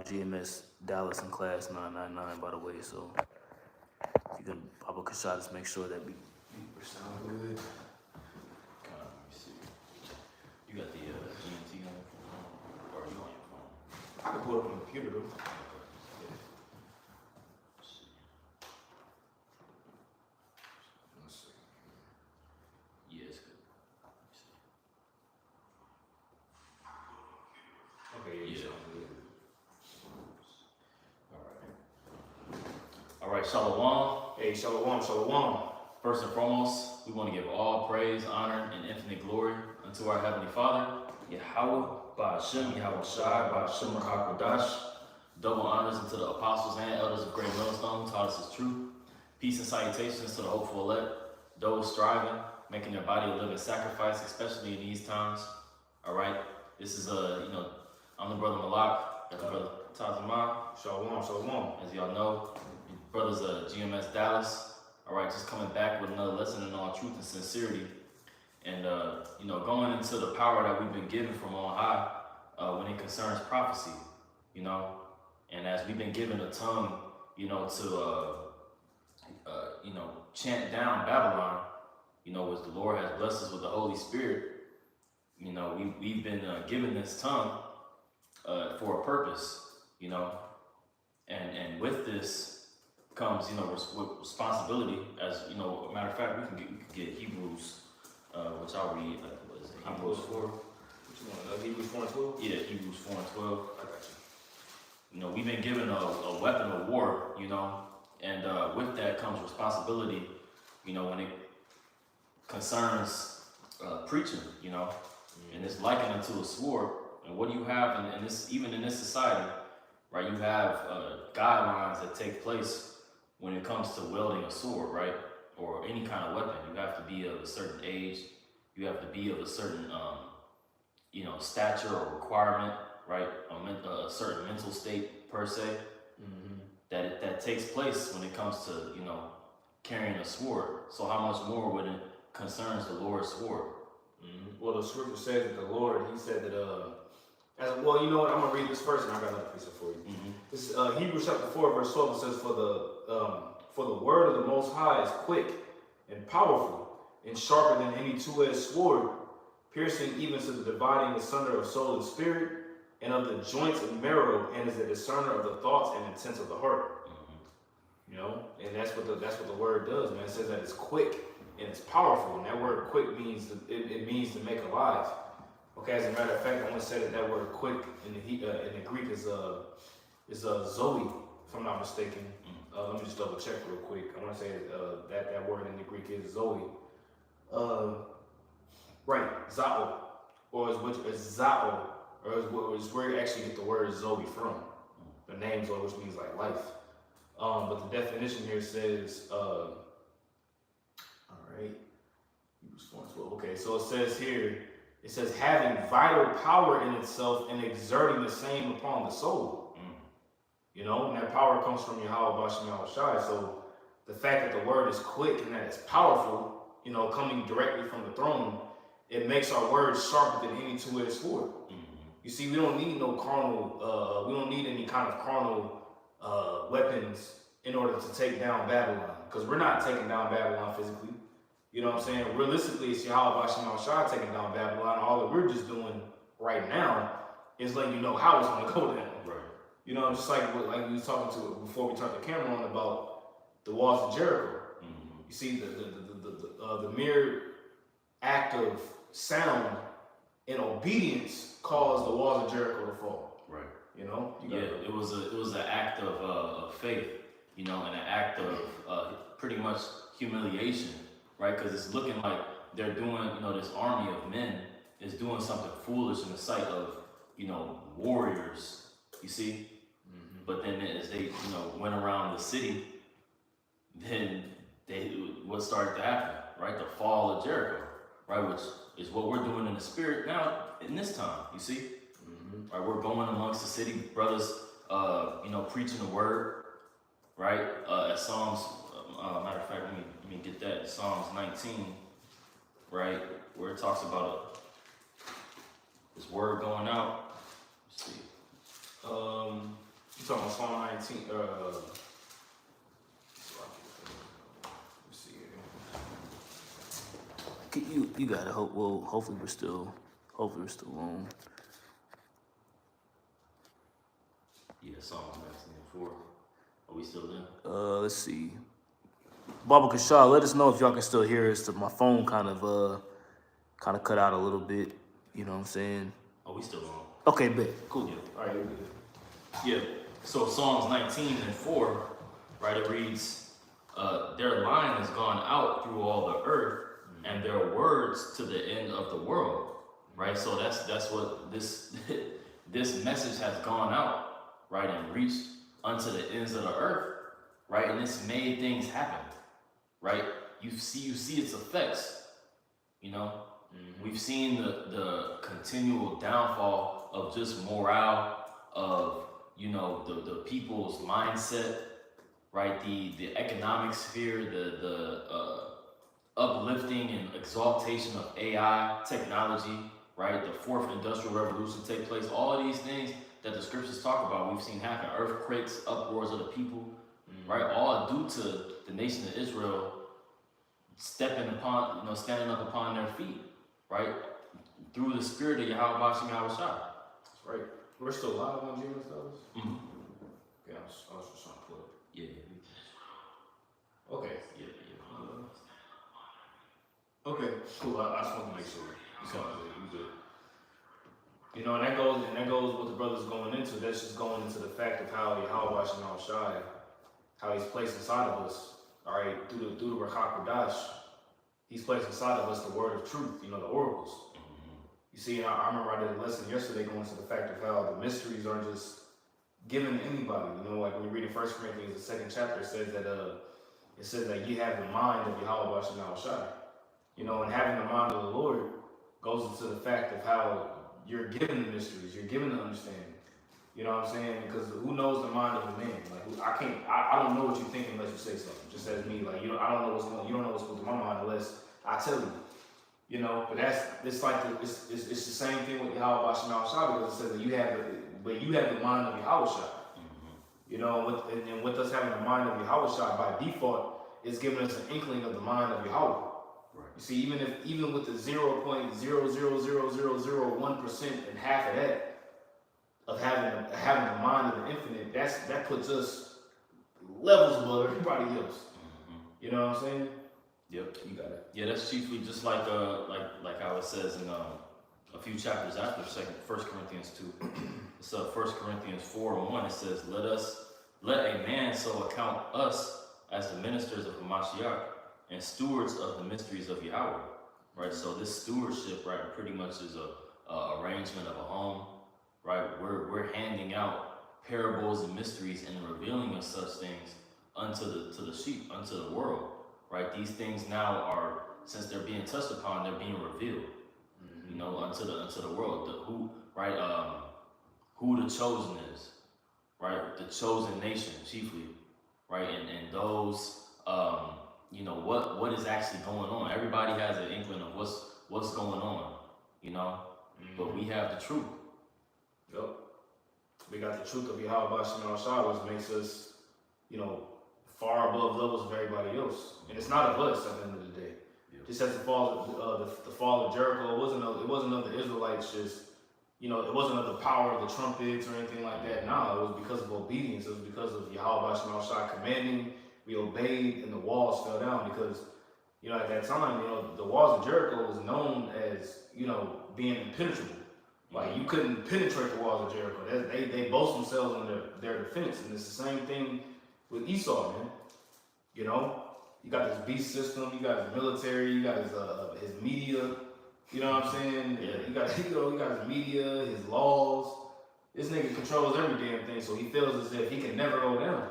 GMS Dallas in class 999, by the way. So if you can pop a shot, just make sure that we sound good. Let me see. You got the GMT on your phone, or are you on your phone? I can pull it up on the computer though. All right, Shalom. Hey, Shalom, Shalom. First and foremost, we want to give all praise, honor, and infinite glory unto our Heavenly Father, Yahweh, Ba'ashem, Yahweh Shai, Ba'ashem, HaKodash. Double honors unto the apostles and elders of Great Millstone who taught us His truth. Peace and salutations to the hopeful elect, those striving, making their body a living sacrifice, especially in these times. All right, this is I'm the brother Malak, that's the brother Tazamah. Shalom, Shalom. As y'all know, brothers GMS Dallas. All right, just coming back with another lesson in all truth and sincerity, and going into the power that we've been given from on high when it concerns prophecy, and as we've been given a tongue, to chant down Babylon, which the Lord has blessed us with the Holy Spirit. We've been given this tongue for a purpose, and with this comes, responsibility. As a matter of fact, we can get Hebrews, which I'll read. What is it? Hebrews 4. Which one? Hebrews 4 and 12. Yeah, Hebrews 4 and 12. I got you. We've been given a weapon of war, and with that comes responsibility, when it concerns preaching, and it's likened unto a sword. And what do you have in this, even in this society, right? You have guidelines that take place when it comes to wielding a sword, right? Or any kind of weapon. You have to be of a certain age. You have to be of a certain, stature or requirement, right? A certain mental state per se. Mm-hmm. That takes place when it comes to, carrying a sword. So how much more when it concerns the Lord's sword? Mm-hmm. Well, the scripture says that the Lord, He said that, you know what? I'm gonna read this first, and I got another piece for you. Mm-hmm. This is Hebrews chapter 4, verse 12. It says, "For the word of the Most High is quick and powerful, and sharper than any two-edged sword, piercing even to the dividing asunder of soul and spirit, and of the joints and marrow, and is a discerner of the thoughts and intents of the heart." Mm-hmm. And that's what the word does, man. It says that it's quick and it's powerful, and that word "quick" means it means to make alive. Okay, as a matter of fact, I want to say that word "quick" in the Greek is Zoe, if I'm not mistaken. Let me just double check real quick. I want to say that word in the Greek is Zoe. Right, Zao, or is Zao, or is where you actually get the word Zoe from. The name Zoe, which means like life. But the definition here says, all right, Hebrews 4:12. Okay, so it says here. It says having vital power in itself and exerting the same upon the soul. And that power comes from Yahweh Ba'ashem Yahweh Shai. So the fact that the word is quick and that it's powerful, coming directly from the throne, it makes our words sharper than any two-edged sword. You see, we don't need no carnal, we don't need any kind of carnal weapons in order to take down Babylon, because we're not taking down Babylon physically. You know what I'm saying? Realistically, it's Yahweh Ba'ashem Yahweh Shai taking down Babylon. All that we're just doing right now is letting you know how it's going to go down. Right. Just like we was talking to before we turned the camera on about the walls of Jericho. Mm-hmm. You see, the mere act of sound and obedience caused the walls of Jericho to fall. Right. It was an act of faith, and an act of pretty much humiliation. Right, because it's looking like they're doing, this army of men is doing something foolish in the sight of, warriors, you see? Mm-hmm. But then as they, went around the city, then what started to happen, right? The fall of Jericho, right? Which is what we're doing in the spirit now in this time, you see? Mm-hmm. Right, we're going amongst the city, brothers, preaching the word, right? As Psalms, matter of fact, let me get that. Psalms 19, right, where it talks about this word going out. Let's see. talking about Psalm 19. Let's see here. You gotta hope. Well, hopefully we're still on. Yeah, Psalm 19:4. Are we still in? Let's see. Baba Kashar, let us know if y'all can still hear us. My phone kind of cut out a little bit. You know what I'm saying? Are we still on? Okay, bet. Cool. Yeah. All right, you're good. Yeah. So Psalms 19:4, right? It reads, "Their line has gone out through all the earth, and their words to the end of the world." Right. So that's what this this message has gone out, right, and reached unto the ends of the earth, right, and it's made things happen, right. You see its effects. You know, we've seen the continual downfall of just morale, of the people's mindset, right? The economic sphere, the uplifting and exaltation of AI technology, right? The fourth industrial revolution take place. All of these things that the scriptures talk about, we've seen happen. Earthquakes, uproars of the people, right? All due to the nation of Israel standing up upon their feet, right? Through the spirit of Yahweh Bashim Yahweh Shai. That's right. We're still live on Genius Fellas? Mm-hmm. Okay, I was just trying to pull it. Yeah. Okay. Yeah. Okay, cool. I just want to make sure. You good. You know, and that goes what the brother's going into. That's just going into the fact of how Yahweh Bashim Shai, how he's placed inside of us, all right, through the Ruach HaKodesh, he's placed inside of us the word of truth, the oracles. You see, I remember I did a lesson yesterday going into the fact of how the mysteries aren't just given to anybody. Like when you read in 1 Corinthians, the 2nd chapter, it says that you have the mind of Yahweh Bashim Shai. And having the mind of the Lord goes into the fact of how you're given the mysteries, you're given the understanding. You know what I'm saying? Because who knows the mind of a man? Like I don't know what you think unless you say something. Just as me, like I don't know you don't know what's going through my mind unless I tell you. But it's the same thing with Yahweh Bashim Shai, because it says that you have the mind of Yahweh Shai. And with us having the mind of Yahweh Shai, by default, it's giving us an inkling of the mind of Yahweh. Right. You see, even with the 0.00001% and half of that of having the mind of the infinite, that puts us levels above everybody else. You know what I'm saying? Yep. You got it. Yeah, that's chiefly just like how it says in a few chapters after 1 Corinthians 2. It's 1 Corinthians 4:1. It says, let a man so account us as the ministers of Hamashiach and stewards of the mysteries of Yahweh. Right. So this stewardship, right, pretty much is a arrangement of a home. Right. We're handing out parables and mysteries and revealing of such things unto the sheep, unto the world. Right, these things now are, since they're being touched upon, they're being revealed, unto the world. Who the chosen is, right? The chosen nation, chiefly, right? And those, what is actually going on. Everybody has an inkling of what's going on, But we have the truth. Yep. We got the truth of Yahweh Bashim Shai, which makes us, far above levels of everybody else, and it's not of us at the end of the day. Yep. Just as the fall of Jericho, it wasn't of the Israelites. Just it wasn't of the power of the trumpets or anything like that. Nah, it was because of obedience. It was because of Yahweh Bashim Shai commanding. We obeyed, and the walls fell down because at that time, the walls of Jericho was known as being impenetrable. Like you couldn't penetrate the walls of Jericho. They boast themselves on their defense, and it's the same thing with Esau, man. You got this beast system, you got his military, you got his media, you know what I'm saying? Yeah. You got his media, his laws. This nigga controls every damn thing, so he feels as if he can never go down.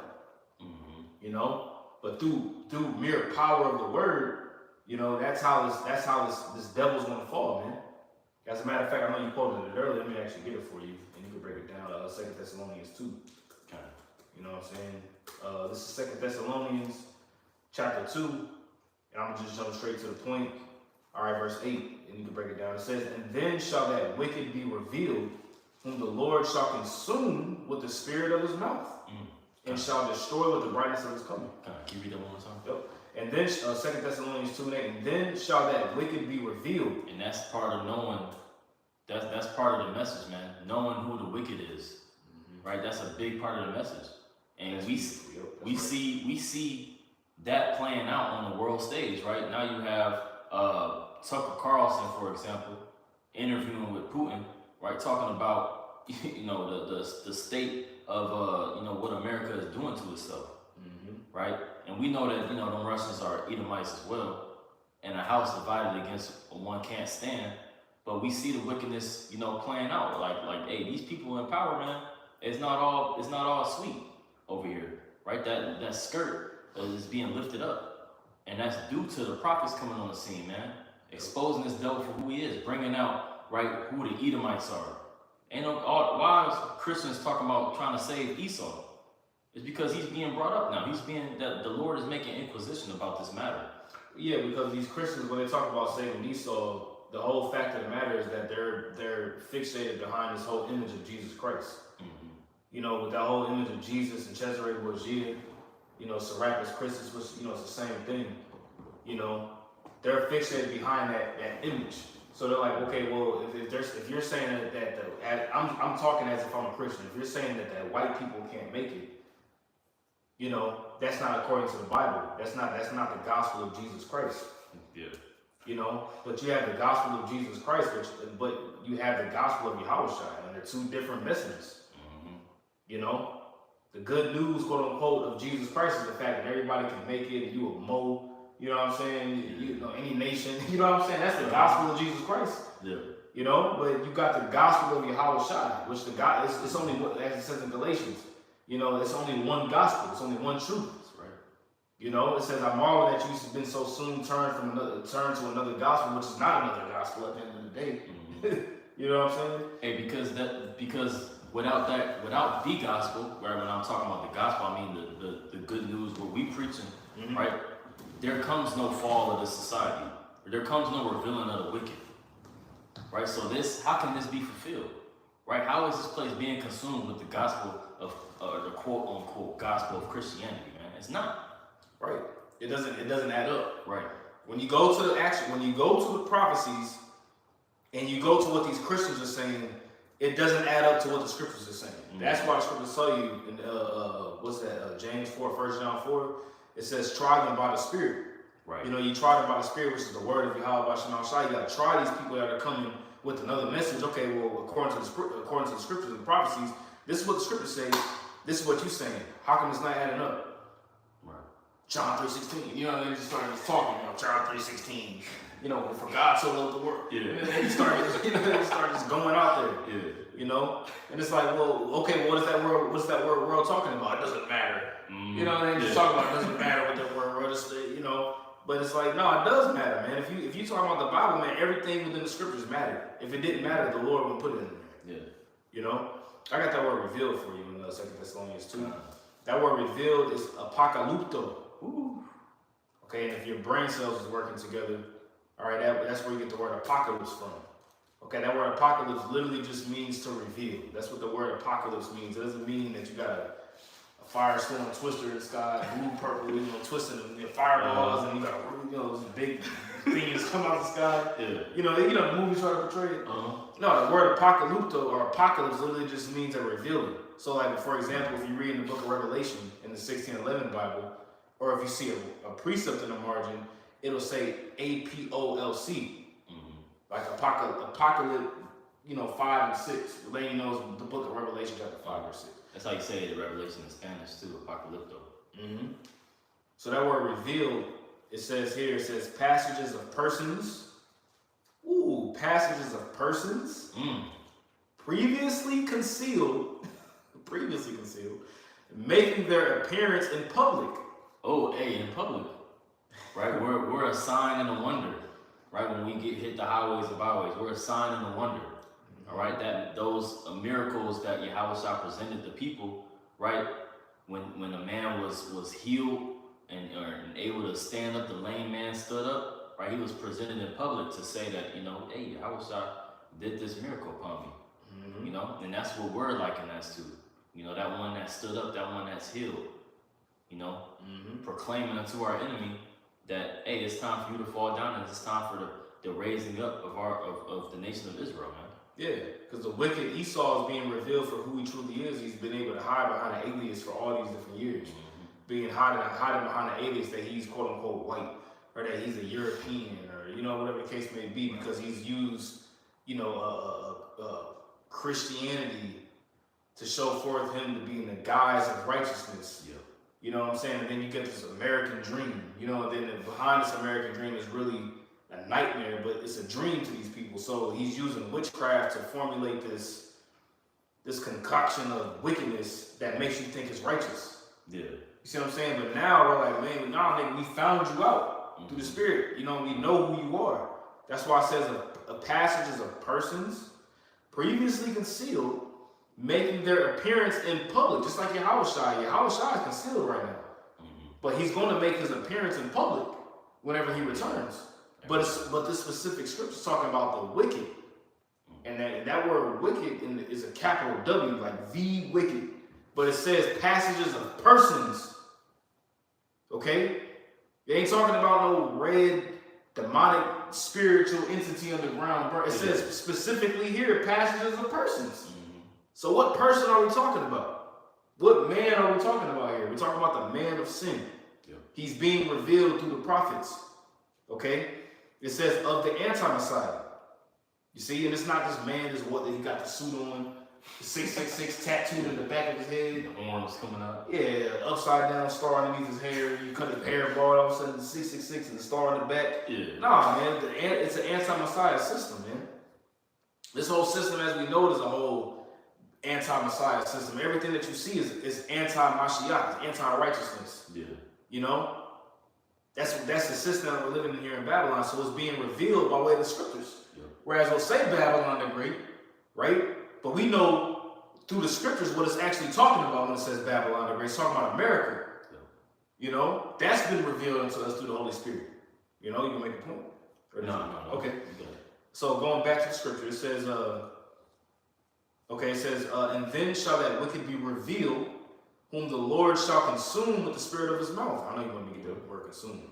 But through mere power of the word, that's how this devil's gonna fall, man. As a matter of fact, I know you quoted it earlier. Let me actually get it for you, and you can break it down. 2 Thessalonians 2. Okay. You know what I'm saying? This is 2 Thessalonians chapter 2, and I'm gonna just jump straight to the point. All right, verse 8, and you can break it down. It says, "And then shall that wicked be revealed, whom the Lord shall consume with the spirit of his mouth, and shall destroy with the brightness of his coming. Can you read that one more time? Yep. And then 2 Thessalonians 2:8, and then shall that wicked be revealed. And that's part of knowing. That's part of the message, man. Knowing who the wicked is, right? That's a big part of the message. And we see that playing out on the world stage, right? Now you have Tucker Carlson, for example, interviewing with Putin, right? Talking about the state of what America is doing to itself, right? And we know that the Russians are Edomites as well, and a house divided against one can't stand. But we see the wickedness, playing out. Like, hey, these people in power, man, it's not all sweet over here, right? That skirt is being lifted up, and that's due to the prophets coming on the scene, man, exposing this devil for who he is, bringing out right who the Edomites are. And why is Christians talking about trying to save Esau? It's because he's being brought up now. The Lord is making inquisition about this matter. Yeah, because these Christians, when they talk about saving Esau, the whole fact of the matter is that they're fixated behind this whole image of Jesus Christ. With that whole image of Jesus and Cesare Borgia, Serapis Christus, which it's the same thing. They're fixated behind that image. So they're like, okay, well, if you're saying that I'm talking as if I'm a Christian. If you're saying that white people can't make it, that's not according to the Bible. That's not the gospel of Jesus Christ. Yeah. But you have the gospel of Jesus Christ, but you have the gospel of Yahweh, and they're two different messages. The good news, quote unquote, of Jesus Christ is the fact that everybody can make it, and you a Mo, you know what I'm saying? Any nation, you know what I'm saying? That's the gospel of Jesus Christ. Yeah. But you got the gospel of Yahweh Shai, which it's only, as it says in Galatians, it's only one gospel, it's only one truth. It says, I marvel that you've been so soon turned to another gospel, which is not another gospel at the end of the day. You know what I'm saying? Hey, because without the gospel, right? When I'm talking about the gospel, I mean the good news, what we preaching, right? There comes no fall of the society. There comes no revealing of the wicked, right? So how can this be fulfilled, right? How is this place being consumed with the gospel of the quote unquote gospel of Christianity, man? It's not. Right. It doesn't add up. Right. When you go to the prophecies and you go to what these Christians are saying, it doesn't add up to what the scriptures are saying. That's why the scriptures tell you in James 4, 1 John 4, it says try them by the Spirit. Right. You try them by the Spirit, which is the word of Yahweh Shema Shai. You gotta try these people that are coming with another message. Okay, well, according to the scriptures and prophecies, this is what the scriptures say, this is what you're saying. How come it's not adding up? Chant 3:16, they just started talking, Chant 3:16, for God so loved the world. Yeah. And then they started just going out there. Yeah. And it's like, well, okay, what is that word world talking about? It doesn't matter. They just talk about it doesn't matter what that word is, but it's like, no, it does matter, man. If you talk about the Bible, man, everything within the scriptures matter. If it didn't matter, the Lord would put it in there. Yeah. I got that word revealed for you in 2 Thessalonians 2. That word revealed is apocalypto. Ooh. Okay, and if your brain cells is working together, all right, that's where you get the word apocalypse from. Okay, that word apocalypse literally just means to reveal. That's what the word apocalypse means. It doesn't mean that you got a firestorm twister in the sky, blue, purple, twisting the fireballs, and you got those big things come out of the sky. Yeah. The movies try to portray it. No, the word apocalypto or apocalypse literally just means a revealing. So, like, for example, if you read in the book of Revelation in the 1611 Bible, or if you see a precept in the margin, it'll say APOLC, like apocalypse, 5 and 6. Letting you know the book of Revelation chapter 5 or 6. That's how you say it in Revelation in Spanish too, apocalypto. So that word revealed, it says passages of persons. Ooh, passages of persons. Previously concealed, making their appearance in public. Oh, hey, in public, right? We're a sign and a wonder, right? When we hit the highways and byways, we're a sign and a wonder, all right? That those miracles that Yahweh Shah presented to people, right? When a man was healed and able to stand up, the lame man stood up, right? He was presented in public to say that, hey, Yahweh Shah did this miracle upon me, You know, and that's what we're liking us to. You know, that one that stood up, that one that's healed. You know, proclaiming unto our enemy that, hey, it's time for you to fall down, and it's time for the raising up of the nation of Israel, man. Yeah, because the wicked Esau is being revealed for who he truly is. He's been able to hide behind an alias for all these different years. Being hiding behind an alias that he's quote unquote white, or that he's a European, or you know, whatever the case may be, because he's used, you know, Christianity to show forth him to be in the guise of righteousness. Yeah. You know what I'm saying? And then you get this American dream, you know, and then behind this American dream is really a nightmare, but it's a dream to these people. So he's using witchcraft to formulate this concoction of wickedness that makes you think it's righteous. Yeah. You see what I'm saying? But now we're like, man, nah, nigga, we found you out through the Spirit. You know, we know who you are. That's why it says a passages of persons previously concealed, making their appearance in public, just like Yahushua. Yahushua is concealed right now. But he's going to make his appearance in public whenever he returns. But this specific scripture is talking about the wicked. And that word wicked is a capital W, like the wicked. But it says passages of persons. Okay? It ain't talking about no red, demonic, spiritual entity underground. It says specifically here, passages of persons. So what person are we talking about? What man are we talking about here? We're talking about the man of sin. He's being revealed through the prophets. Okay? It says of the anti-Messiah. You see, and it's not this man, this what he got the suit on, the 666 tattooed in the back of his head. The arms coming out. Yeah, upside down star underneath his hair. You cut his hair bald, all of a sudden the 666 and the star in the back. Yeah. Nah, man, it's an anti-Messiah system, man. This whole system, as we know, is a whole anti-Messiah system. Everything that you see is anti-Mashiach, it's anti-righteousness. Yeah. You know? That's the system that we're living in here in Babylon. So it's being revealed by way of the scriptures. Yeah. Whereas we'll say Babylon the Great, right? But we know through the scriptures what it's actually talking about when it says Babylon the Great. It's talking about America. Yeah. You know? That's been revealed unto us through the Holy Spirit. You know? You can make a point? No. Okay. So going back to the scripture, it says, and then shall that wicked be revealed, whom the Lord shall consume with the spirit of his mouth. I know you want me to get the word consume.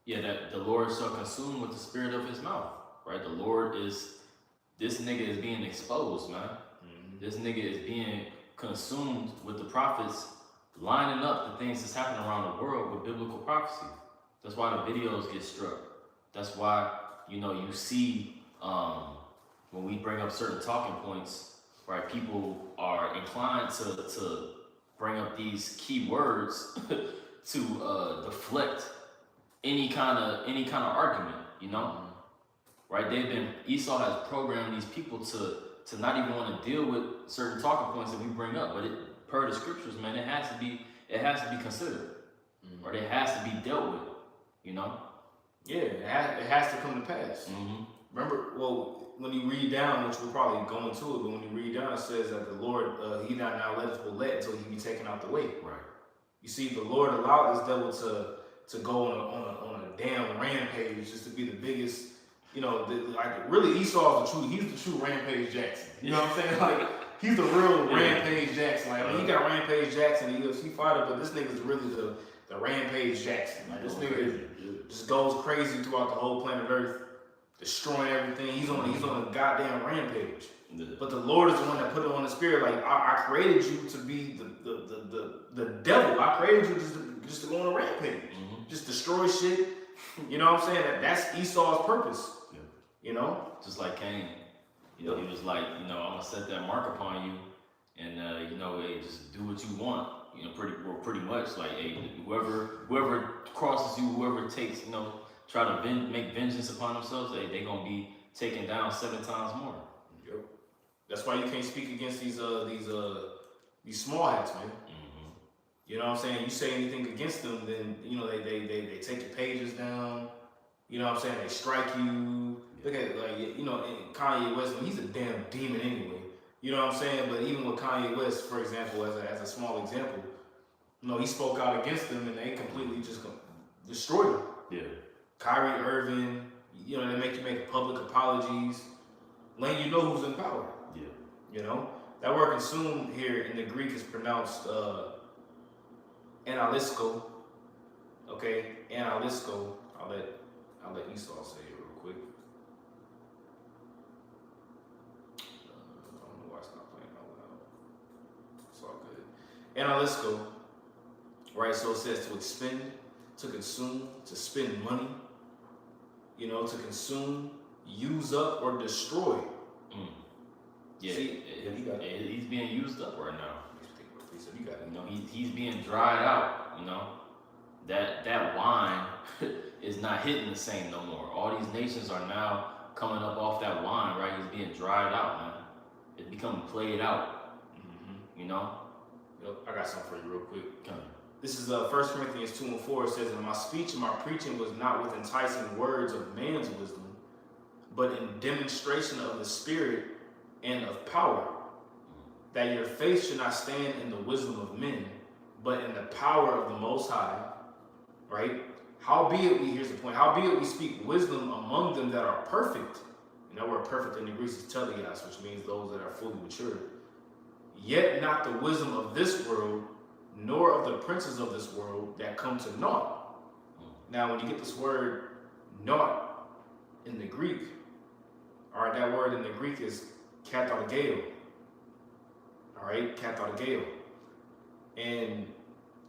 Yeah, that the Lord shall consume with the spirit of his mouth. Right? The Lord this nigga is being exposed, man. This nigga is being consumed with the prophets lining up the things that's happening around the world with biblical prophecy. That's why the videos get struck. That's why, you know, you see when we bring up certain talking points, right, people are inclined to bring up these key words to deflect any kind of argument, you know? Right? Esau has programmed these people to not even want to deal with certain talking points that we bring up. But per the scriptures, man, it has to be considered. Or it has to be dealt with, you know? Yeah, it has to come to pass. Remember, when you read down, which we'll probably go into it, but when you read down, it says that the Lord, he not now let us will let until he be taken out the way. Right. You see, the Lord allowed this devil to go on a damn rampage, just to be the biggest, you know, really Esau's he's the true Rampage Jackson. You know what I'm saying? Like, he's the real Rampage Jackson. Like, I mean, he got Rampage Jackson, the UFC fighter, but this nigga's really the Rampage Jackson. Like, this nigga just goes crazy throughout the whole planet Earth, destroying everything. He's on a goddamn rampage. But the Lord is the one that put it on the spirit. Like, I created you to be the devil. I created you just to go on a rampage, just destroy shit. You know what I'm saying? That's Esau's purpose. Yeah. You know, just like Cain. You know, he was like, you know, I'm gonna set that mark upon you, and you know, hey, just do what you want. You know, pretty much like, hey, whoever crosses you, whoever takes, you know, try to make vengeance upon themselves, they gonna be taken down 7 times more. Yep. That's why you can't speak against these small hats, man. You know what I'm saying? You say anything against them, then you know they take your pages down. You know what I'm saying? They strike you. Look at, like, you know, Kanye West. He's a damn demon anyway. You know what I'm saying? But even with Kanye West, for example, as a small example, you know, he spoke out against them and they completely just destroyed him. Yeah. Kyrie Irving, you know, they make you make public apologies, letting you know who's in power. Yeah. You know, that word consume here in the Greek is pronounced analisko. Okay, analisko. I'll let Esau say it real quick. I don't know why it's not playing out loud. It's all good. Analisko. Right, so it says to expend, to consume, to spend money. You know, to consume, use up, or destroy. Yeah, See, he's being used up right now. You got it. You know, he's being dried out. You know, that wine is not hitting the same no more. All these nations are now coming up off that wine, right? He's being dried out, man. It's becoming played out. You know. Yep, I got something for you real quick. Come on. This is 1 Corinthians 2:4. It says, "And my speech and my preaching was not with enticing words of man's wisdom, but in demonstration of the Spirit and of power, that your faith should not stand in the wisdom of men, but in the power of the Most High." Right? Here's the point, howbeit we speak wisdom among them that are perfect. And that word perfect in the Greek is teleos, which means those that are fully mature. Yet not the wisdom of this world, nor of the princes of this world that come to naught. Now, when you get this word naught in the Greek, all right, that word in the Greek is kathargeo. All right, kathargeo. And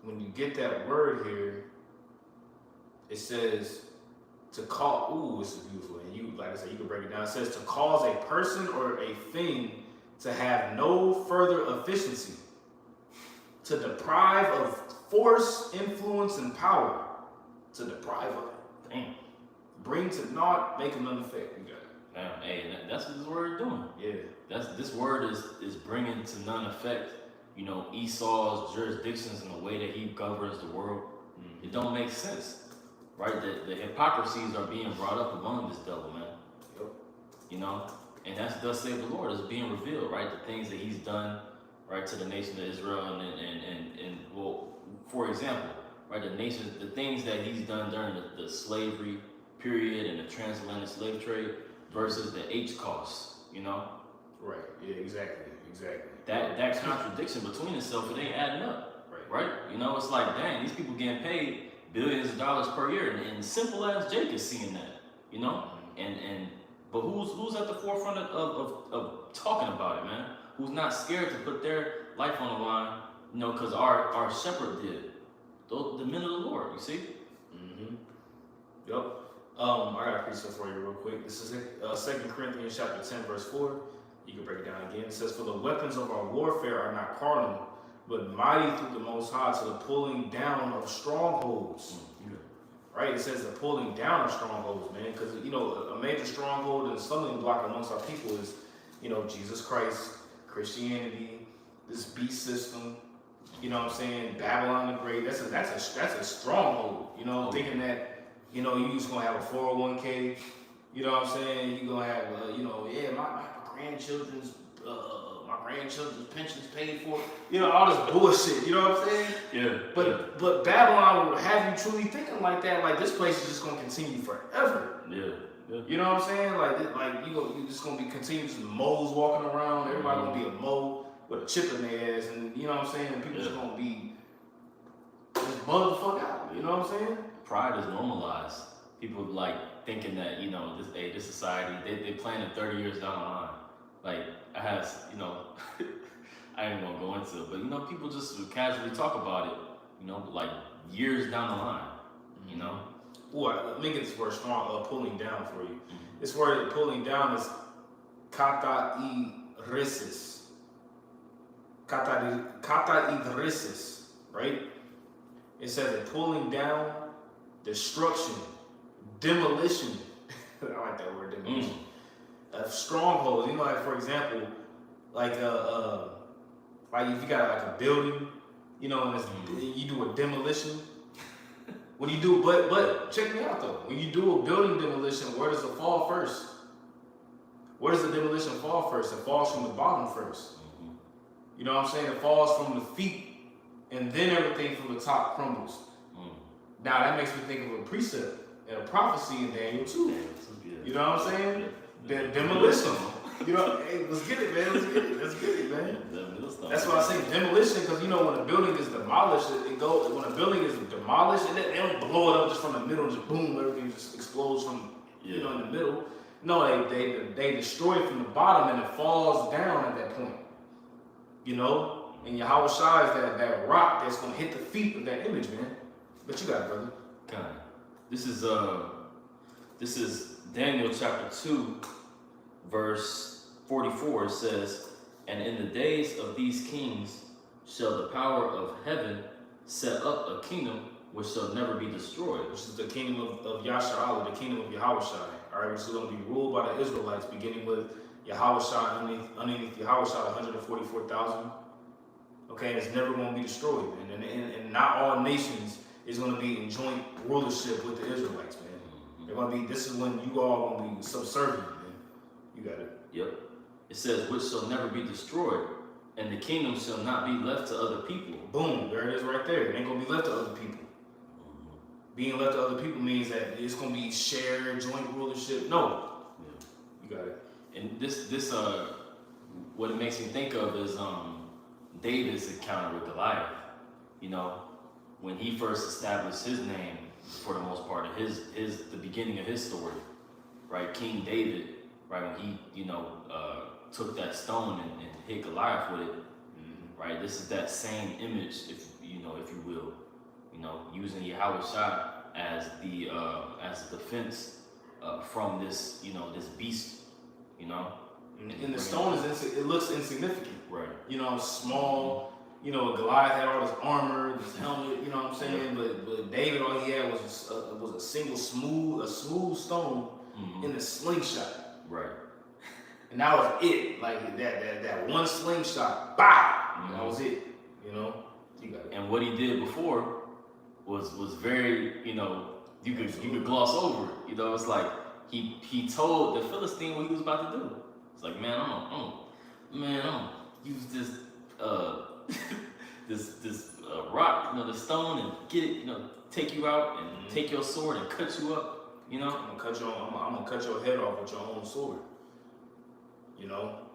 when you get that word here, it says to call, ooh, this is beautiful. And you, like I said, you can break it down. It says to cause a person or a thing to have no further efficiency, to deprive of force, influence, and power, to deprive of it. Damn. Bring to naught, make them effect. You got it. Damn. Hey, that's what this word is doing. Yeah. This word is bringing to none effect, you know, Esau's jurisdictions and the way that he governs the world. It don't make sense, right? The hypocrisies are being brought up among this devil, man. Yep. You know, and that's thus saith the Lord is being revealed, right? The things that he's done, right, to the nation of Israel, and well, for example, right, the things that he's done during the slavery period and the transatlantic slave trade versus the H costs, you know. Right. Yeah. Exactly. That contradiction between itself, it ain't adding up, right? You know, it's like, dang, these people getting paid billions of dollars per year, and simple as Jake is seeing that, you know, but who's at the forefront of talking about it, man? Who's not scared to put their life on the line, you know, because our shepherd did, the men of the Lord, you see. Yep. I got a piece for you real quick. This is 2 Corinthians chapter 10, verse 4. You can break it down again. It says, "For the weapons of our warfare are not carnal, but mighty through the Most High to the pulling down of strongholds." Right? It says the pulling down of strongholds, man. Because, you know, a major stronghold and stumbling block amongst our people is, you know, Jesus Christ, Christianity, this beast system. You know what I'm saying? Babylon the Great. That's a stronghold. You know, thinking that, you know, you just gonna have a 401k. You know what I'm saying? You gonna have, you know, yeah, my grandchildren's pensions paid for. You know, all this bullshit. You know what I'm saying? Yeah. But Babylon will have you truly thinking like that. Like this place is just gonna continue forever. Yeah. You know what I'm saying? Like you just gonna be continuous moles walking around. Everybody gonna be a mole with a chip in their ass, and you know what I'm saying? And people just gonna be just bugged the fuck out. You know what I'm saying? Pride is normalized. People like thinking that, you know, this society, they planning 30 years down the line. Like, I have, you know, I ain't gonna go into it, but, you know, people just casually talk about it, you know, like years down the line, you know? Ooh, let me get this word strong, pulling down for you. This word pulling down is katairesis. Katairesis, right? It says that pulling down, destruction, demolition. I like that word, demolition. Of strongholds. You know, like for example, like if you got like a building, you know, and you do a demolition. When you do, but check me out though. When you do a building demolition, where does it fall first? Where does the demolition fall first? It falls from the bottom first. You know what I'm saying? It falls from the feet, and then everything from the top crumbles. Now that makes me think of a precept and a prophecy in Daniel 2. You know what I'm saying? The demolition. You know, hey, let's get it, man. Let's get it, man. The millstone. That's why I say demolition, because you know when a building is demolished, when a building is demolished, they don't blow it up just from the middle, just boom, everything just explodes from you know in the middle. No, they destroy it from the bottom and it falls down at that point. You know, and Yahweh Shai is that rock that's gonna hit the feet of that image, man. But you got it, brother. God. This is Daniel chapter 2, verse 44. It says, "And in the days of these kings shall the power of heaven set up a kingdom which shall never be destroyed." Which is the kingdom of Yasha'Allah, the kingdom of Yahweh Shai. All right, which is going to be ruled by the Israelites, beginning with Yahweh Shai, underneath Yahweh Shai, 144,000. Okay, and it's never going to be destroyed, man. And not all nations is going to be in joint rulership with the Israelites, man. They're going to be. This is when you all going to be subservient, man. You got it. Yep. It says, "Which shall never be destroyed, and the kingdom shall not be left to other people." Boom, there it is right there. It ain't going to be left to other people. Being left to other people means that it's going to be shared, joint rulership. No. Yeah. You got it. And this what it makes me think of is David's encounter with Goliath. You know, when he first established his name, for the most part of the beginning of his story, right? King David, right, when he, took that stone and hit Goliath with it, right? This is that same image, if you will, using Yahweh Shai as the defense from this, this beast, And the stone it looks insignificant. Right. Small. Goliath had all this armor, this helmet. You know what I'm saying? But David, all he had was a single smooth stone in a slingshot. Right. And that was it. Like that one slingshot, bah! That was it. You got it. And what he did before was very, you could gloss over it. It's like he told the Philistine what he was about to do. It's like, man, I'm gonna use this this rock, the stone, and get it, take you out and take your sword and cut you up, I'm gonna cut your head off with your own sword.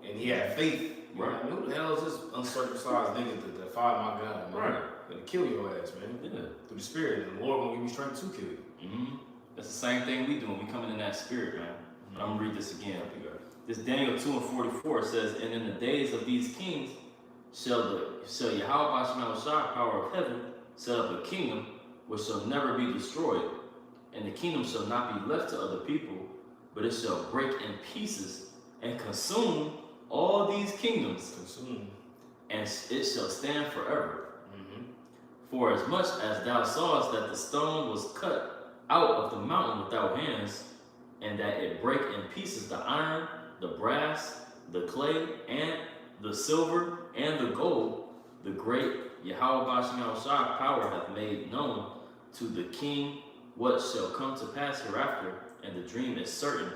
And he had faith. Right. I mean, who the hell is this uncircumcised nigga to defy my God, man? Right. Gonna kill your ass, man. Yeah. Through the Spirit, and the Lord gonna give you strength to kill you. Mm-hmm. That's the same thing we do when we coming in that spirit, man. I'm gonna read this again. This Daniel 2:44 says, "And in the days of these kings shall Yahweh Shai, power of heaven, set up a kingdom which shall never be destroyed, and the kingdom shall not be left to other people, but it shall break in pieces and consume all these kingdoms, and it shall stand forever. For as much as thou sawest that the stone was cut out of the mountain without hands, and that it break in pieces the iron, the brass, the clay, and the silver, and the gold, the great Yahweh Shai power hath made known to the king what shall come to pass hereafter, and the dream is certain,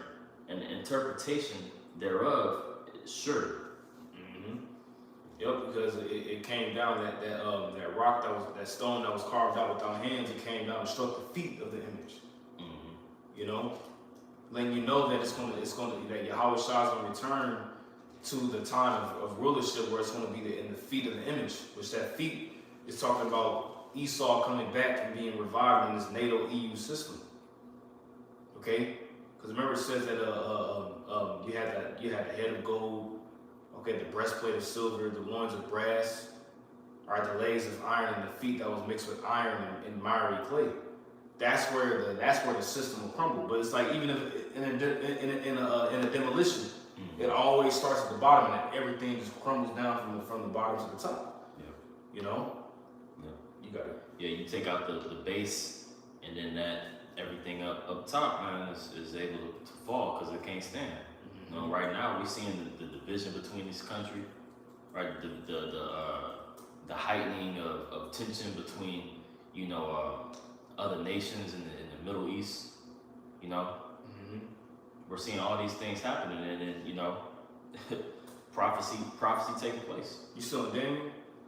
and the interpretation thereof is sure." Yep, because it came down that rock that stone that was carved out without hands. It came down and struck the feet of the image. Letting you know that that Yahweh Shai is going to return to the time of rulership where it's going to be in the feet of the image, which that feet is talking about Esau coming back and being revived in this NATO EU system. Okay, because remember it says that you had the head of gold. Okay, the breastplate of silver, the loins of brass, the legs of iron, and the feet that was mixed with iron and miry clay. That's where the system will crumble. But it's like even if in a demolition, it always starts at the bottom, and everything just crumbles down from the bottom to the top. Yeah. Yeah. You got it. Yeah, you take out the base, and then that everything up top, man, is able to fall because it can't stand. Right now we're seeing the division between this country, right? The heightening of tension between other nations in the Middle East. We're seeing all these things happening, and then prophecy taking place. You still in Daniel?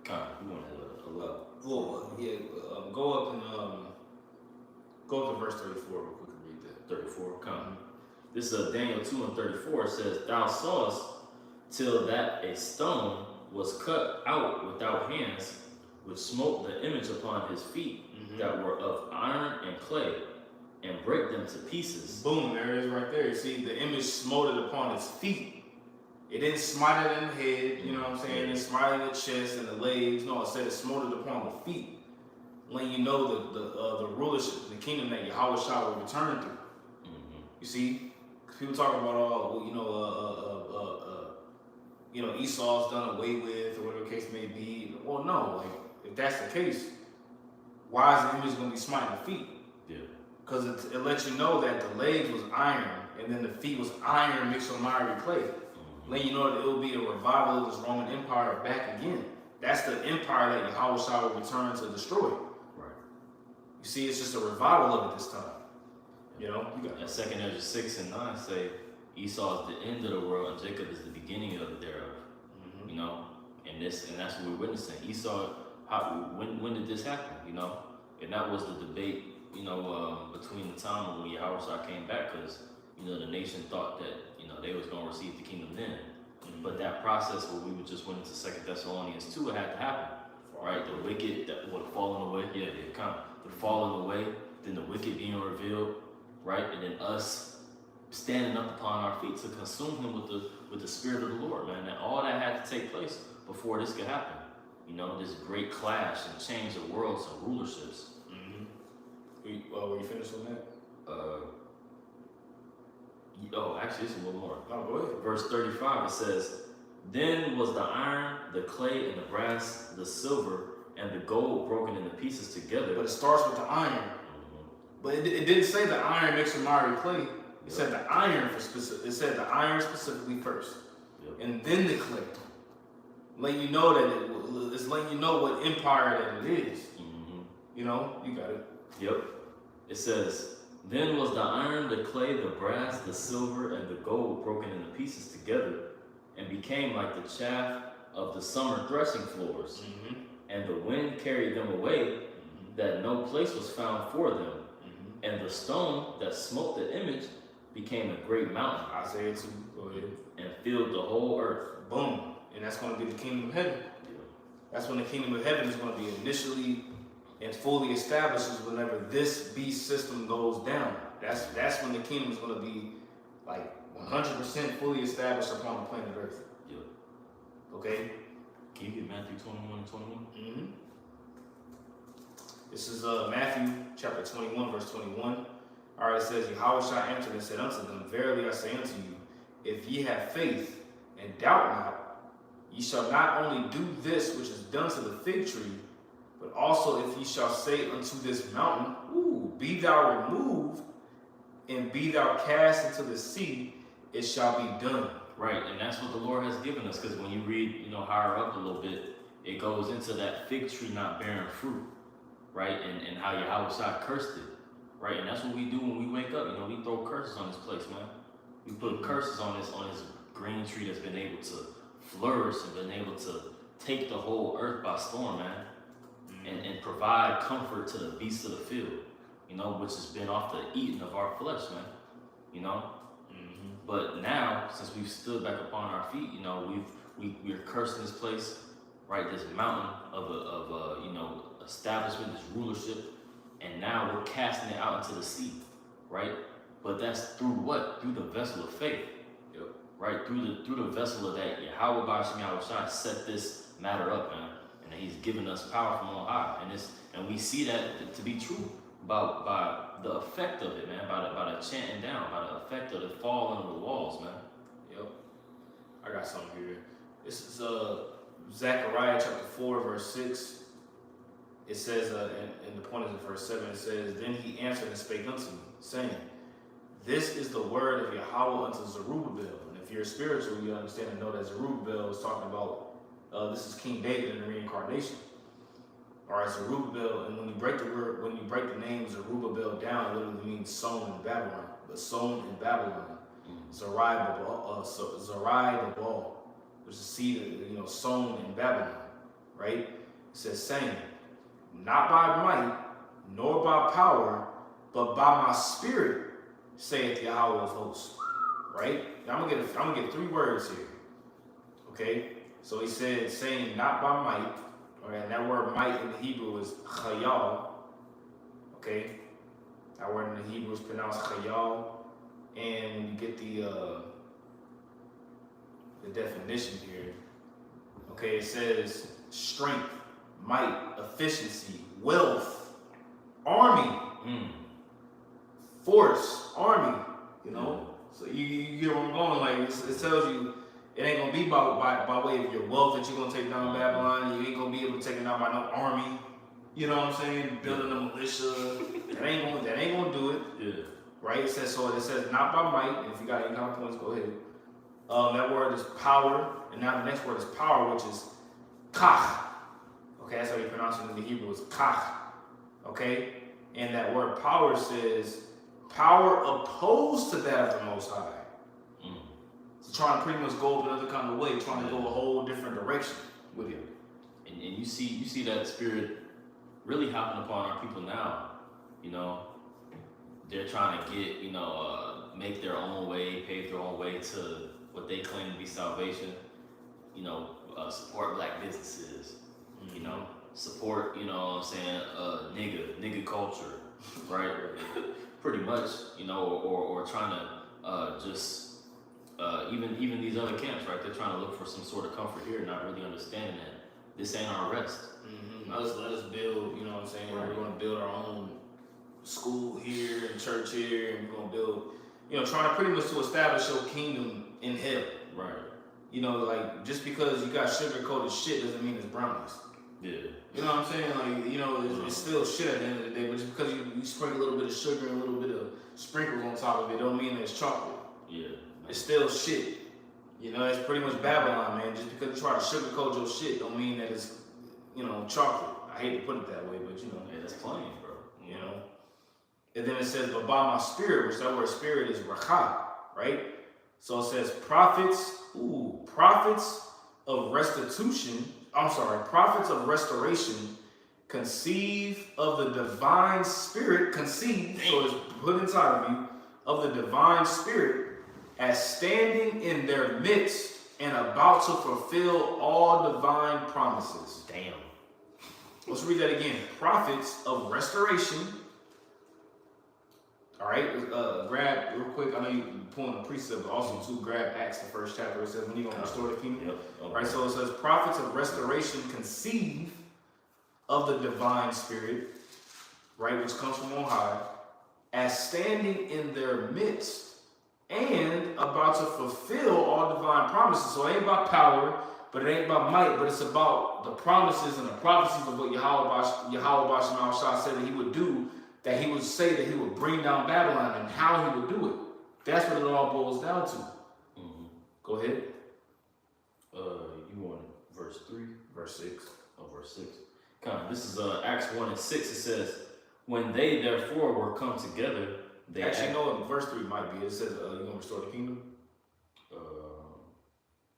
You want to look? Go up and go up to verse 34 real quick and read that. 34. This is Daniel 2:34. It says, "Thou sawest till that a stone was cut out without hands, which smote the image upon his feet, that were of iron and clay, and break them to pieces." Boom, there it is right there. You see, the image smote it upon his feet. It didn't smite it in the head, you know what I'm saying? It didn't smite it in the chest and the legs. No, it said it smote it upon the feet. Letting you know the rulership, the kingdom that Yahweh Shah will return to. You see, people talk about Esau's done away with, or whatever the case may be. Well, no, like if that's the case, why is the image going to be smiting the feet? Yeah. Because it lets you know that the legs was iron, and then the feet was iron mixed with miry clay. Letting you know that it will be a revival of this Roman Empire back again. That's the empire that Yahweh Shah will return to destroy. Right. You see, it's just a revival of it this time. You know, you got that. 2 Ezra 6 and 9 say Esau is the end of the world and Jacob is the beginning of it thereof. You know, and that's what we're witnessing. Esau, when did this happen? You know, and that was the debate. You know, between the time when Yahweh Shah came back, because the nation thought that they was going to receive the kingdom then. But that process where we just went into 2 Thessalonians 2, it had to happen. Right, the wicked that would have fallen away, the fallen away, then the wicked being revealed, right, and then us standing up upon our feet to consume him with the spirit of the Lord, man. And all that had to take place before this could happen. This great clash and change of worlds and rulerships. Were you finished on that? Actually, it's a little more. Oh, go ahead. Verse 35, it says, "Then was the iron, the clay, and the brass, the silver, and the gold broken into pieces together." But it starts with the iron. But it didn't say the iron mixed with miry clay. It said the iron It said the iron specifically first, and then the clay. Letting you know that it's letting you know what empire that it is. You know, you got it. Yep. It says, "Then was the iron, the clay, the brass, the silver, and the gold broken into pieces together, and became like the chaff of the summer threshing floors. And the wind carried them away, that no place was found for them. And the stone that smote the image became a great mountain." Isaiah 2, go ahead. "And filled the whole earth." Boom. And that's going to be the kingdom of heaven. That's when the kingdom of heaven is going to be initially and fully established, is whenever this beast system goes down. That's when the kingdom is going to be like 100% fully established upon the planet Earth. Okay? Can you get Matthew 21 and 21? This is Matthew chapter 21, verse 21. All right, it says, "Yahweh Shah answered and said unto them, Verily I say unto you, if ye have faith and doubt not, ye shall not only do this which is done to the fig tree, but also if ye shall say unto this mountain, be thou removed, and be thou cast into the sea, it shall be done." Right, and that's what the Lord has given us, because when you read, higher up a little bit, it goes into that fig tree not bearing fruit, right, and how Yahweh Shah cursed it, right, and that's what we do when we wake up. We throw curses on this place, man. We put curses on this green tree that's been able to flourish and been able to take the whole earth by storm, man, and provide comfort to the beasts of the field, which has been off the eating of our flesh, man, But now, since we've stood back upon our feet, we're cursing this place, right? This mountain of establishment, this rulership, and now we're casting it out into the sea, right? But that's through what? Through the vessel of faith, right? Through the vessel of that Yahweh Bashim Yahweh Shai set this matter up, man, and He's given us power from on high, and we see that to be true by the effect of it, man, by the chanting down, by the effect of the falling of the walls, man. I got something here. This is Zechariah chapter 4, verse 6. It says, and the point is in verse 7, it says, "Then he answered and spake unto me, saying, This is the word of Yahweh unto Zerubbabel." And if you're spiritual, you understand and know that Zerubbabel is talking about, this is King David in the reincarnation. All right, Zerubbabel, and when you break the name Zerubbabel down, it literally means sown in Babylon. But sown in Babylon, Zerubbabel, which is seed, sown in Babylon, right? It says, saying, "Not by might, nor by power, but by my spirit, saith Yahweh of hosts." right? I'm gonna get 3 words here. Okay? So he said, saying not by might, okay, and that word might in the Hebrew is chayal. Okay? That word in the Hebrew is pronounced chayal. And when you get the definition here, okay, it says strength, might, efficiency, wealth, army, force, army, you know? So you get where I'm going, like it tells you it ain't gonna be by way of your wealth that you're gonna take down Babylon. You ain't gonna be able to take it down by no army. You know what I'm saying? Building a militia. that ain't gonna do it. Yeah. Right? It says not by might. And if you got any kind of points, go ahead. That word is power, and now the next word is power, which is kach. Okay, that's how you pronounce it in the Hebrew. It's kach. Okay, and that word power says power opposed to that of the Most High. So trying to pretty much go another kind of way, trying to go a whole different direction with it. And you see that spirit really hopping upon our people now. You know, they're trying to get, make their own way, pave their own way to what they claim to be salvation. You know, support black businesses. You know, support, what I'm saying, nigga culture, right? Pretty much, or trying to just even these other camps, right? They're trying to look for some sort of comfort here, not really understanding that this ain't our rest. Let us build, what I'm saying? Right. We're going to build our own school here and church here, and we're going to build, trying to pretty much to establish your kingdom in hell. Right. Like, just because you got sugar-coated shit doesn't mean it's brownies. Yeah. You know what I'm saying? Like, it's still shit at the end of the day, but just because you sprinkle a little bit of sugar and a little bit of sprinkles on top of it, don't mean that it's chocolate. Yeah. It's still shit. It's pretty much Babylon, man. Just because you try to sugarcoat your shit don't mean that it's, chocolate. I hate to put it that way, but Yeah, that's plain, bro. And then it says, but by my spirit, which that word spirit is racha, right? So it says prophets of restitution, prophets of restoration, conceive of the divine spirit, so it's put inside of you, of the divine spirit, as standing in their midst and about to fulfill all divine promises. Damn. Let's read that again. Prophets of restoration. All right, grab real quick. I know you're pulling a precept, but also too, grab Acts, the 1st chapter. It says, when you're going to restore the kingdom. Yep. Okay. Right, so it says, prophets of restoration conceive of the divine spirit, right, which comes from on high, as standing in their midst and about to fulfill all divine promises. So it ain't about power, but it ain't about might, but it's about the promises and the prophecies of what Yahweh Shah said that he would do, that he would say that he would bring down Babylon and how he would do it. That's what it all boils down to. Go ahead. You want verse 3? Verse 6. Oh, verse 6. This is Acts 1 and 6. It says, when they therefore were come together, they actually no, verse 3 might be. It says, you're going to restore the kingdom?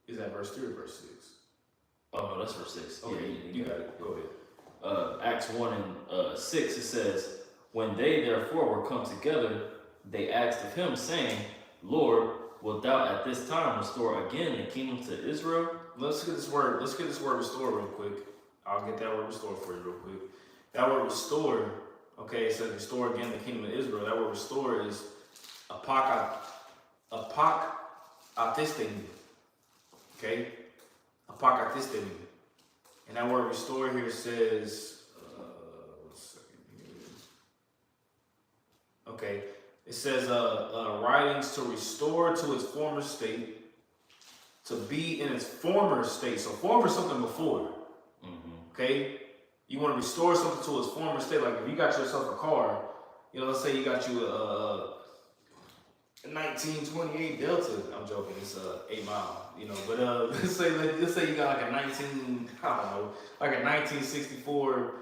Is that verse 3 or verse 6? Oh, no, that's verse 6. Okay, yeah, you got it. Go ahead. Acts 1 and 6, it says, when they therefore were come together, they asked of him, saying, Lord, wilt thou at this time restore again the kingdom to Israel? Let's get this word restore real quick. I'll get that word restore for you real quick. That word restore, okay, it says restore again the kingdom of Israel. That word restore is apak atistemi. Okay? Apak atistemi. And that word restore here says, okay, it says writings to restore to its former state, to be in its former state. So former is something before. Okay, you want to restore something to its former state. Like if you got yourself a car, let's say you got you a 1928 Delta. I'm joking, it's 8 mile. But let's say you got like a 1964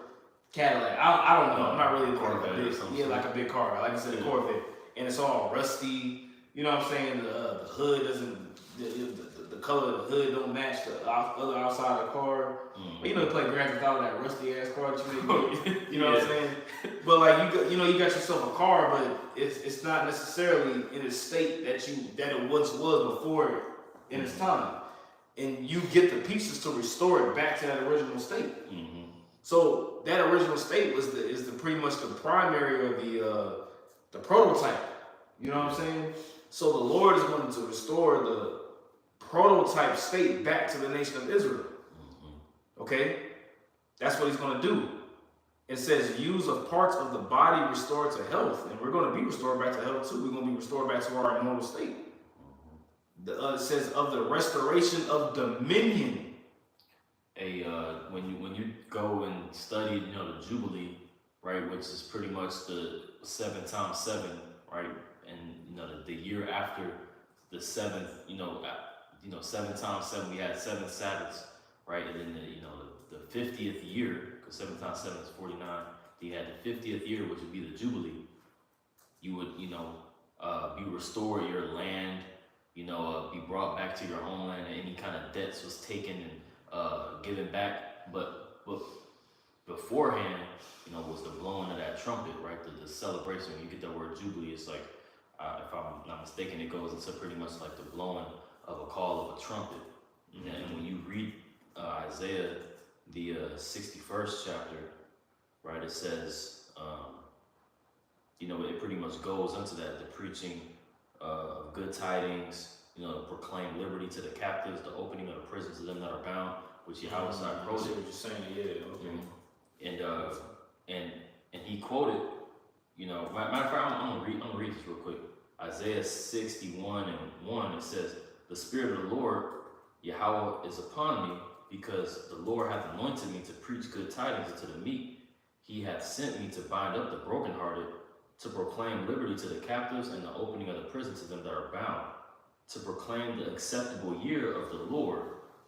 Cadillac. I don't know. I'm not really a Corvette or something. Yeah, like a big car. Like I said, a Corvette, and it's all rusty. You know what I'm saying? The hood doesn't. The the color of the hood don't match the other outside of the car. Mm-hmm. You know, you play Grand Theft Auto, that rusty ass car that you make. You know what I'm saying? But like you got yourself a car, but it's not necessarily in a state that it once was before in its time, and you get the pieces to restore it back to that original state. Mm-hmm. So that original state is the pretty much the primary or the prototype. You know what I'm saying? So the Lord is going to restore the prototype state back to the nation of Israel. Okay? That's what he's going to do. It says use of parts of the body restored to health. And we're going to be restored back to health too. We're going to be restored back to our immortal state. It says of the restoration of dominion. When you go and study, the Jubilee, right, which is pretty much the 7 times 7, right, and the year after the 7th, 7 times 7, we had 7 Sabbaths, right, and then the 50th year, because 7 times 7 is 49. You had the 50th year, which would be the Jubilee. You would, be restored, your land, be brought back to your homeland, and any kind of debts was taken and given back. But beforehand, was the blowing of that trumpet, right? The celebration. When you get that word Jubilee, it's like, if I'm not mistaken, it goes into pretty much like the blowing of a call of a trumpet. Mm-hmm. And when you read Isaiah, the 61st chapter, right, it says, it pretty much goes into that, the preaching of good tidings, proclaim liberty to the captives, the opening of the prisons to them that are bound, which Yahweh quoted. What you're saying, yeah, okay. Mm-hmm. And he quoted, matter of fact, I'm gonna read this real quick. Isaiah 61:1, it says, the Spirit of the Lord, Yahweh, is upon me, because the Lord hath anointed me to preach good tidings unto the meek. He hath sent me to bind up the brokenhearted, to proclaim liberty to the captives, and the opening of the prison to them that are bound, to proclaim the acceptable year of the Lord,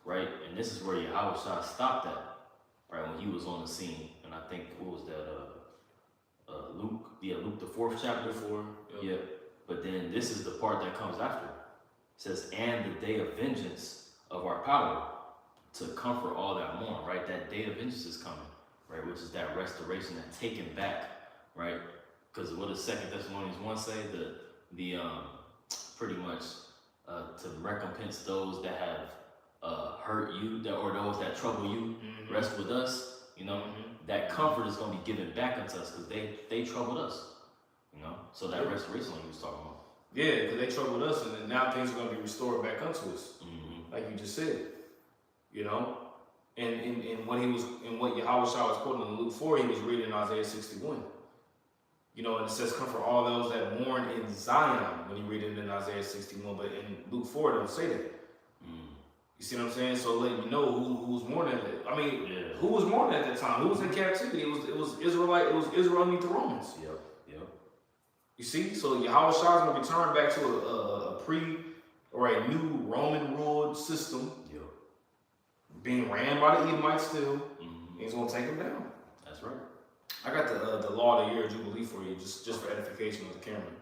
right? And this is where Yahweh stopped at, right, when he was on the scene. And I think, what was that, Luke the 4th chapter. 4. Yeah. But then this is the part that comes after. It says, and the day of vengeance of our power, to comfort all that mourn, right? That day of vengeance is coming, right? Which is that restoration, that taken back, right? Because what does 2 Thessalonians 1 say? The pretty much to recompense those that have hurt you, or those that trouble you, mm-hmm. rest with us. Mm-hmm. That comfort is going to be given back unto us, because they troubled us. So that restoration he was talking about. Yeah, because they troubled us, and then now things are going to be restored back unto us, mm-hmm. like you just said. And what Yahweh was quoting in Luke 4, he was reading Isaiah 61. And it says, comfort all those that mourn in Zion, when you read it in Isaiah 61, but in Luke 4, it don't say that. You see what I'm saying? So letting you know who was mourning at that. I mean, who was mourning at that time? Who was in captivity? It was Israel underneath the Romans. Yep. You see? So Yahweh is going to return back to a new Roman ruled system. Yep. Being ran by the Edomites still. Mm-hmm. He's going to take them down. That's right. I got the law of the year Jubilee for you, just for edification of the camera.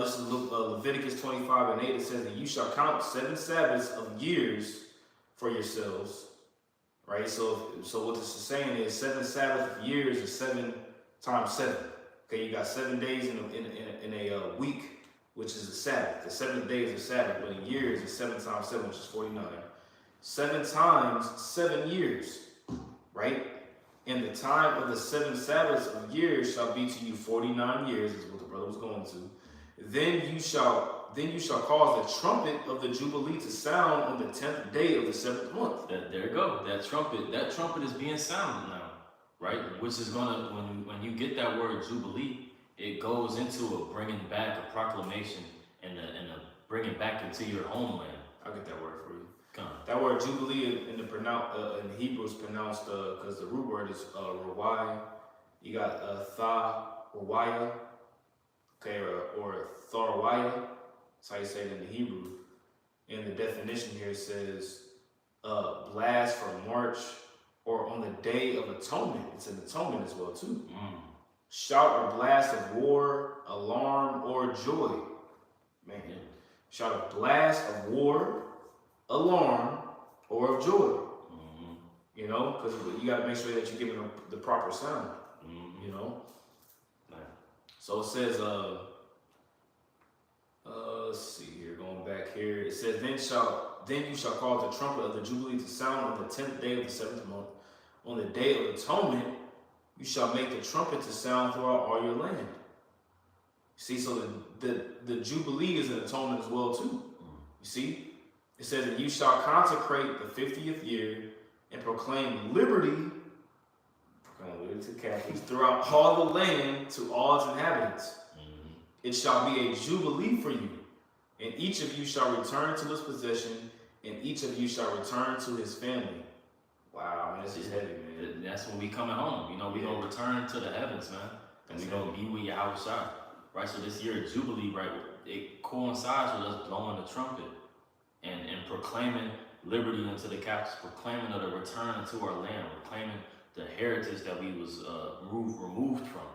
This is Leviticus 25:8. It says that you shall count 7 Sabbaths of years for yourselves. Right? So what this is saying is 7 Sabbath of years is 7 times 7. Okay, you got 7 days in a week, which is a Sabbath. The 7th day is a Sabbath, but in years is 7 times 7, which is 49. 7 times 7 years, right? And the time of the 7 Sabbaths of years shall be to you 49 years, is what the brother was going to. Then you shall cause the trumpet of the Jubilee to sound on the 10th day of the 7th month. There you go. That trumpet is being sounded now, right? Which is gonna, when you get that word Jubilee, it goes into a bringing back, a proclamation, and a bringing back into your homeland. I'll get that word for you. Come on. That word Jubilee in Hebrew is pronounced, because the root word is rawai. You got rawaya, okay, or tharwaya. That's how you say it in the Hebrew. And the definition here says blast for March, or on the Day of Atonement. It's an atonement as well too. Shout or blast of war, alarm, or joy. Man, shout a blast of war, alarm, or of joy. You know, because you got to make sure that you're giving them the proper sound. You know. So it says, let's see here, going back here. It says, then you shall cause the trumpet of the Jubilee to sound on the 10th day of the 7th month. On the day of atonement, you shall make the trumpet to sound throughout all your land. See, so the Jubilee is an atonement as well too. You see? It says that you shall consecrate the 50th year and proclaim liberty to Catholics throughout all the land to all its inhabitants. It shall be a jubilee for you, and each of you shall return to his possession, and each of you shall return to his family. Wow, man, this is heavy, man. That's when we coming home. You know, we gonna return to the heavens, man, and we gonna be with Yahweh Shai. Right. So this year of Jubilee, right, it coincides with us blowing the trumpet and proclaiming liberty unto the captives, proclaiming of the return into our land, proclaiming the heritage that we was removed from.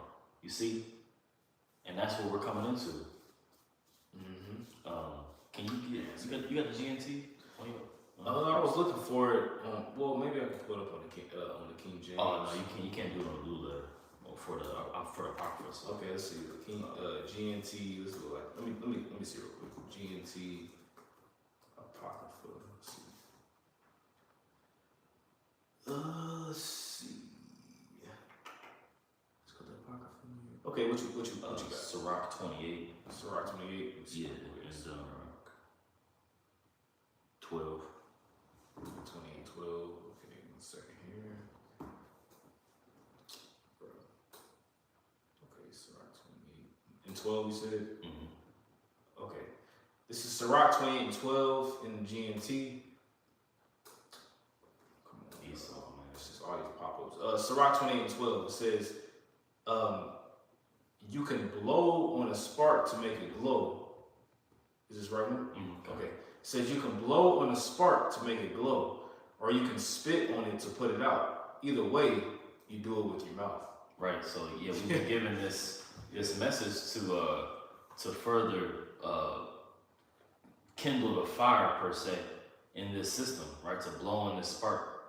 You see, and that's what we're coming into. Can you get you got the GNT? I was looking for it. Well, maybe I can put it up on the King James. Oh no, you can't do it on the blue letter for the Apocrypha. So. Okay, let's see. The King GNT. Let's go like let me see real quick. GNT Apocrypha. Let's see. Let's see. Let's go to the Apocrypha. Okay, what you got? Sirach 28. Sirach 28. Yeah, and 12. 28, 12. Okay, 1 second here. Okay, Sirach 28 and 12. You said. Okay, this is Sirach 28 and 12 in the GNT. Come on, Esau, man. It's just all these pop-ups. Sirach 28 and 12. It says, you can blow on a spark to make it glow. Is this right? Okay. It says you can blow on a spark to make it glow, or you can spit on it to put it out. Either way, you do it with your mouth. Right. So yeah, we've been given this message to further kindle the fire per se in this system, right? To blow on this spark,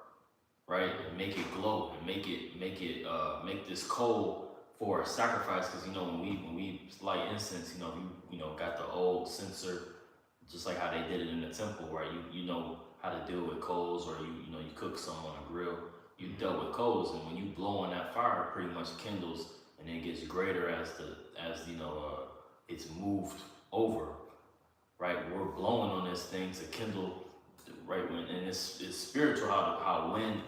right, and make it glow and make this coal for a sacrifice. Because you know when we light incense, you know got the old censer, just like how they did it in the temple, right? You know how to deal with coals, or you know you cook some on a grill. You dealt with coals, and when you blow on that fire, it pretty much kindles, and then it gets greater as it's moved over, right? We're blowing on this thing to kindle, right? And it's spiritual how wind,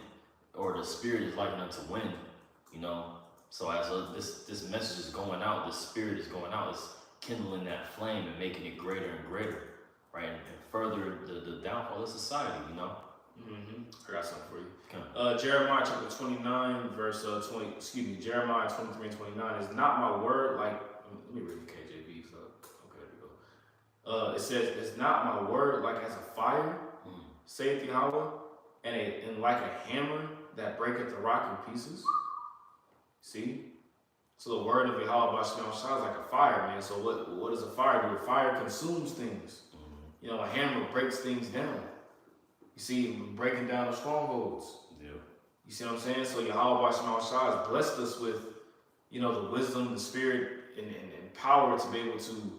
or the spirit is likened unto wind, you know. So as this message is going out, the spirit is going out, it's kindling that flame and making it greater and greater, right? And further the downfall of society, you know. I got something for you. Jeremiah chapter 29, verse 20. Excuse me, Jeremiah 23 and 29 is not my word like. Let me read the KJV. So okay, there we go. It says, "It's not my word like as a fire, saith Yahweh, and like a hammer that breaketh the rock in pieces." See, so the word of Yahweh shines like a fire, man. So what does a fire do? A fire consumes things. You know, a hammer breaks things down. You see, breaking down the strongholds. Yeah. You see what I'm saying? So Yahweh has blessed us with, you know, the wisdom, the spirit, and power to be able to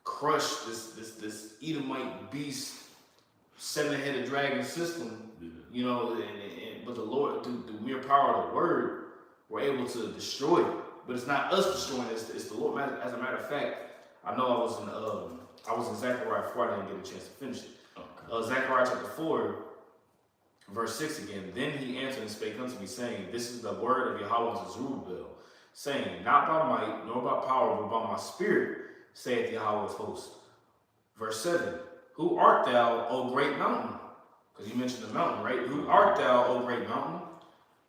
crush this Edomite beast, 7-headed dragon system. You know, but the Lord, through the mere power of the word, we're able to destroy it. But it's not us destroying it, it's the Lord. As a matter of fact, I know I was in Zechariah 4, I didn't get a chance to finish it. Zechariah chapter 4, verse 6 again. Then he answered and spake unto me, saying, This is the word of Yahweh to Zerubbabel, saying, Not by might, nor by power, but by my spirit, saith Yahweh of hosts. Verse 7, Who art thou, O great mountain? Because you mentioned the mountain, right? Who art thou, O great mountain?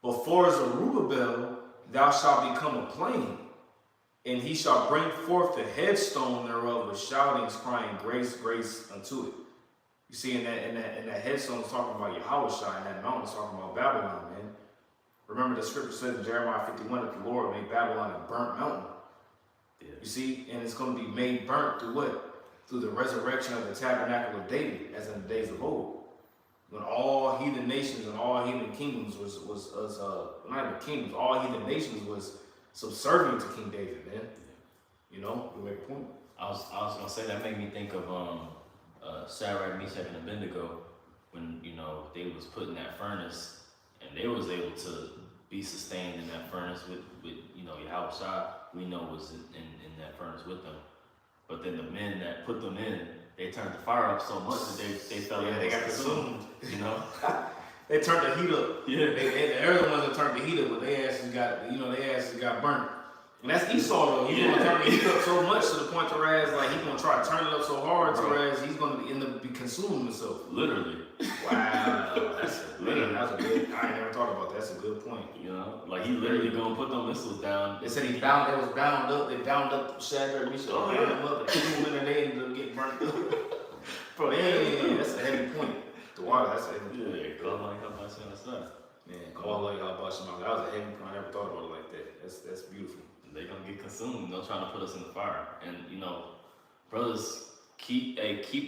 Before Zerubbabel, thou shalt become a plain, and he shall bring forth the headstone thereof with shoutings, crying, Grace, grace unto it. You see, in that headstone is talking about Yahweh Shai, and that mountain is talking about Babylon, man. Remember the scripture says in Jeremiah 51 that the Lord made Babylon a burnt mountain. Yeah. You see, and it's going to be made burnt through what? through the resurrection of the tabernacle of David, as in the days of old, when all heathen nations and all heathen kingdoms was not even kingdoms, all heathen nations was subservient to King David, man. You know, you make a point. I was gonna say that made me think of Shadrach, Meshach, and Abednego when they was put in that furnace and they was able to be sustained in that furnace with Yahweh Shai, we know was in that furnace with them. But then the men that put them in, they turned the fire up so much that they fell in. They got consumed. They turned the heat up. Yeah. They're the ones that turned the heat up, but they asses got burnt. And that's Esau though. He's gonna turn the heat up so much to the point to whereas like he's gonna try to turn it up so hard to whereas he's gonna end up consuming himself. Literally. Wow. That's a good. I ain't never thought about that. That's a good point. Like he literally gonna put them missiles down. They said it was bound up. They bound up Shadrach, Meshach, burned them up, and threw them in there, and they ended up getting burnt up. Bro, yeah, that's a heavy point. The water, that's a heavy point. Yeah, God like how much on the side. Man, God like how much on that was a heavy point. I never thought about it like that. That's beautiful. They gonna get consumed. They're trying to put us in the fire. And brothers, keep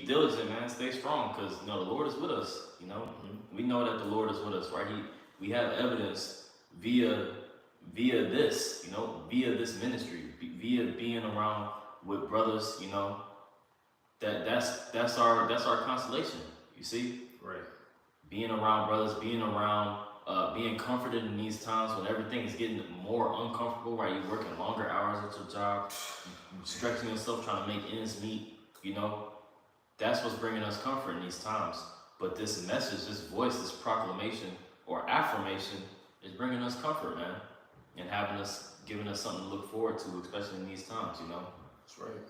diligent, man. Stay strong, because the Lord is with us. We know that the Lord is with us, right? We have evidence via this, via this ministry, via being around with brothers, that's our consolation. You see, right? Being around brothers, being comforted in these times when everything is getting more uncomfortable, right? You're working longer hours at your job, stretching yourself, trying to make ends meet, that's what's bringing us comfort in these times. But this message, this voice, this proclamation or affirmation is bringing us comfort, man, and giving us something to look forward to, especially in these times, That's right.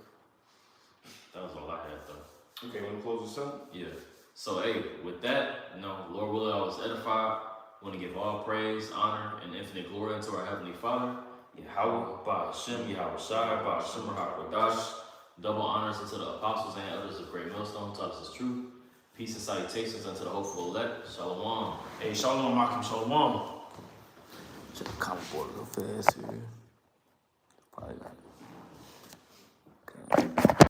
That was all I had, though. Okay, want to close this up? Yeah. So, hey, with that, Lord willing, I was edified. I want to give all praise, honor, and infinite glory unto our Heavenly Father, Yahweh, Ba'ashem, Yahweh Shai, Ba'ashem, HaKodash. Double honors unto the apostles and elders of Great Millstone, taught us truth. Peace and salutations unto the hopeful elect. Shalom. Hey, shalom, Makim, shalom. Check the comment board real fast here.